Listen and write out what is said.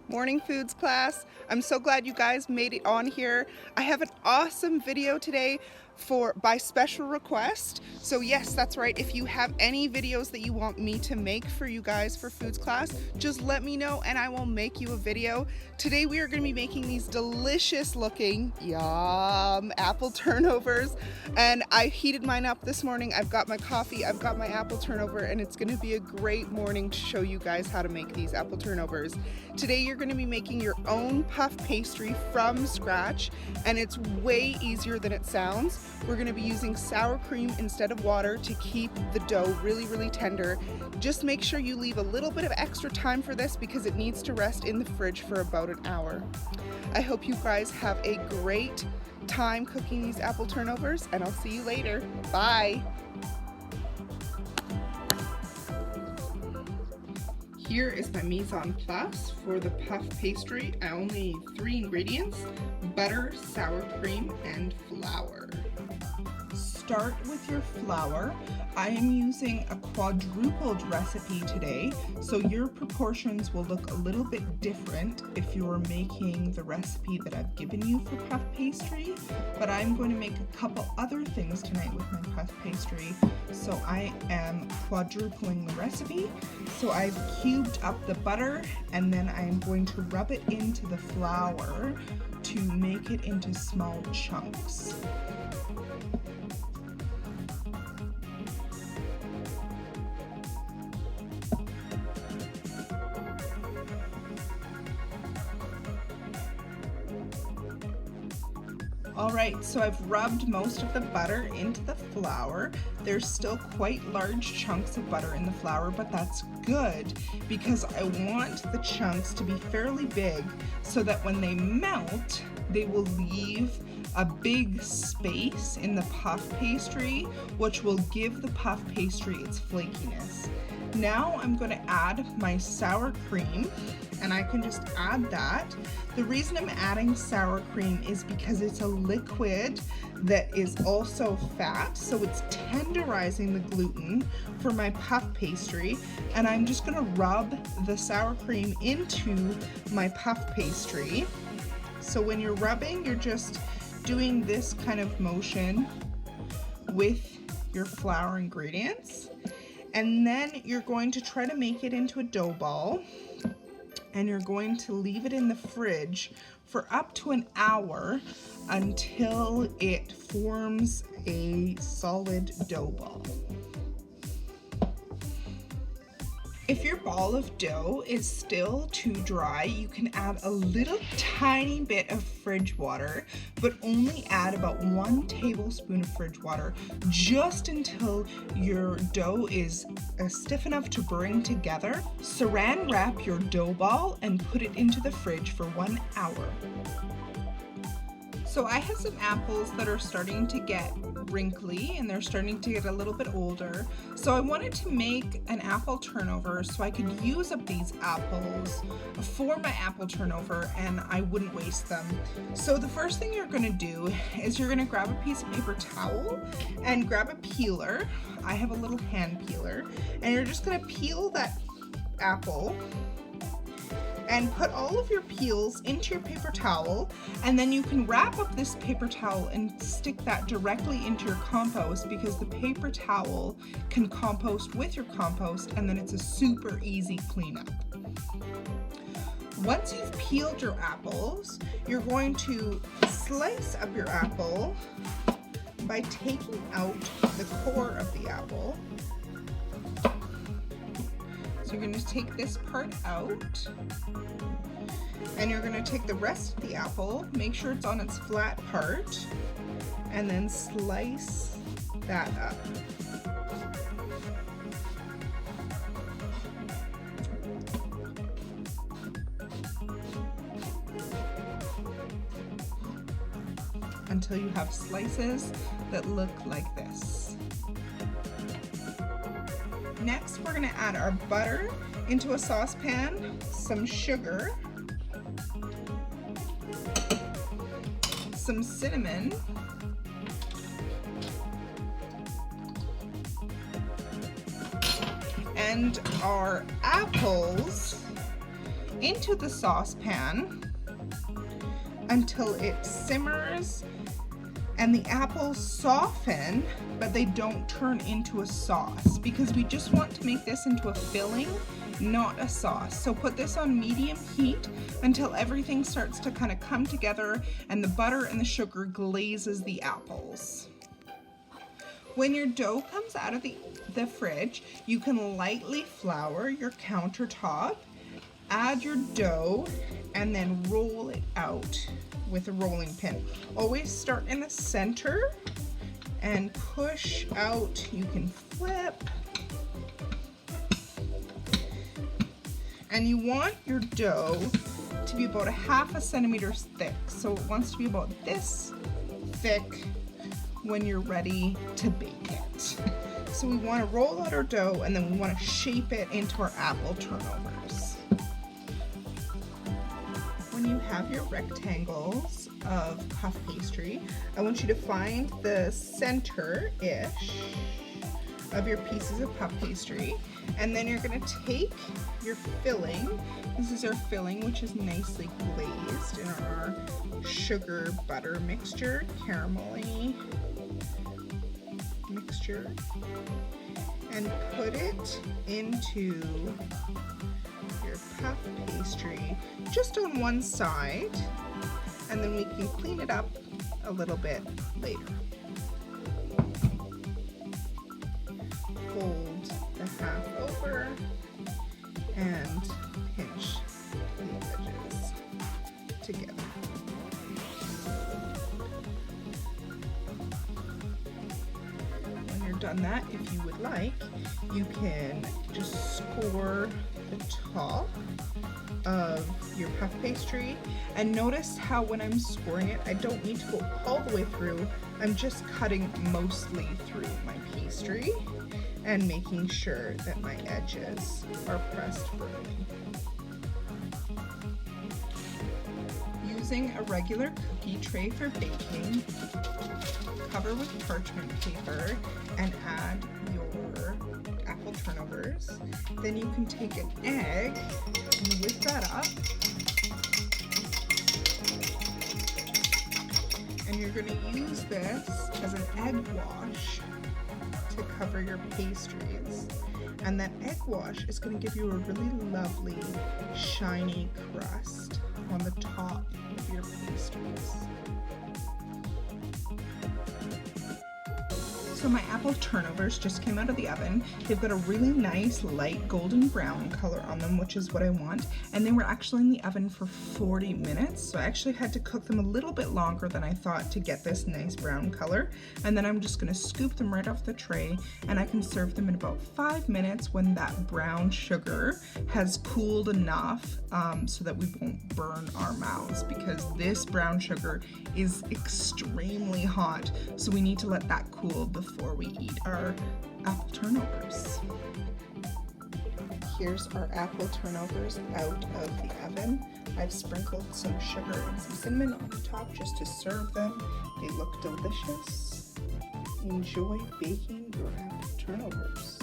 Morning foods class. I'm so glad you guys made it on here. I have an awesome video today by special request. So yes, that's right. If you have any videos that you want me to make for you guys for foods class, just let me know and I will make you a video. Today we are going to be making these delicious looking, yum, apple turnovers. And I heated mine up this morning. I've got my coffee, I've got my apple turnover, and it's going to be a great morning to show you guys how to make these apple turnovers. Today you're going to be making your own puff pastry from scratch, and it's way easier than it sounds. We're going to be using sour cream instead of water to keep the dough really tender. Just make sure you leave a little bit of extra time for this because it needs to rest in the fridge for about an hour. I hope you guys have a great time cooking these apple turnovers, and I'll see you later. Bye! Here is my mise en place for the puff pastry. I only need 3 ingredients: butter, sour cream, and flour. Start with your flour. I am using a quadrupled recipe today, so your proportions will look a little bit different if you're making the recipe that I've given you for puff pastry, but I'm going to make a couple other things tonight with my puff pastry, so I am quadrupling the recipe. So I've cubed up the butter, and then I'm going to rub it into the flour to make it into small chunks. Alright, so I've rubbed most of the butter into the flour. There's still quite large chunks of butter in the flour, but that's good because I want the chunks to be fairly big so that when they melt, they will leave a big space in the puff pastry, which will give the puff pastry its flakiness. Now I'm going to add my sour cream, and I can just add that. The reason I'm adding sour cream is because it's a liquid that is also fat, so it's tenderizing the gluten for my puff pastry, and I'm just going to rub the sour cream into my puff pastry. So when you're rubbing, you're just doing this kind of motion with your flour ingredients, and then you're going to try to make it into a dough ball, and you're going to leave it in the fridge for up to an hour until it forms a solid dough ball. If your ball of dough is still too dry, you can add a little tiny bit of fridge water, but only add about 1 tablespoon of fridge water just until your dough is stiff enough to bring together. Saran wrap your dough ball and put it into the fridge for 1 hour. So I have some apples that are starting to get wrinkly and they're starting to get a little bit older. So I wanted to make an apple turnover so I could use up these apples for my apple turnover and I wouldn't waste them. So the first thing you're going to do is you're going to grab a piece of paper towel and grab a peeler. I have a little hand peeler, and you're just going to peel that apple and put all of your peels into your paper towel, and then you can wrap up this paper towel and stick that directly into your compost because the paper towel can compost with your compost, and then it's a super easy cleanup. Once you've peeled your apples, you're going to slice up your apple by taking out the core of the apple. So you're going to take this part out, and you're going to take the rest of the apple, make sure it's on its flat part, and then slice that up. Until you have slices that look like this. Next, we're going to add our butter into a saucepan, some sugar, some cinnamon, and our apples into the saucepan until it simmers and the apples soften, but they don't turn into a sauce, because we just want to make this into a filling, not a sauce. So put this on medium heat until everything starts to kind of come together and the butter and the sugar glazes the apples. When your dough comes out of the fridge, you can lightly flour your countertop, add your dough, and then roll it out with a rolling pin. Always start in the center and push out. You can flip. And you want your dough to be about 1/2 centimeter thick. So it wants to be about this thick when you're ready to bake it. So we want to roll out our dough and then we want to shape it into our apple turnovers. When you have your rectangles of puff pastry, I want you to find the center-ish of your pieces of puff pastry, and then you're going to take your filling. This is our filling, which is nicely glazed in our sugar butter mixture, caramelly mixture, and put it into your puff pastry just on one side, and then we can clean it up a little bit later. Fold the half over and pinch the edges together. When you're done that, if you would like, you can just score the top of your puff pastry, and notice how when I'm scoring it, I don't need to go all the way through. I'm just cutting mostly through my pastry and making sure that my edges are pressed firmly. Using a regular cookie tray for baking, cover with parchment paper and add your apple turnovers. Then you can take an egg and whisk that up. And you're going to use this as an egg wash to cover your pastries. And that egg wash is going to give you a really lovely shiny crust on the top of your pastries. So my apple turnovers just came out of the oven. They've got a really nice light golden brown color on them, which is what I want. And they were actually in the oven for 40 minutes. So I actually had to cook them a little bit longer than I thought to get this nice brown color. And then I'm just gonna scoop them right off the tray, and I can serve them in about 5 minutes when that brown sugar has cooled enough so that we won't burn our mouths, because this brown sugar is extremely hot. So we need to let that cool before we eat our apple turnovers. Here's our apple turnovers out of the oven. I've sprinkled some sugar and some cinnamon on the top just to serve them. They look delicious. Enjoy baking your apple turnovers.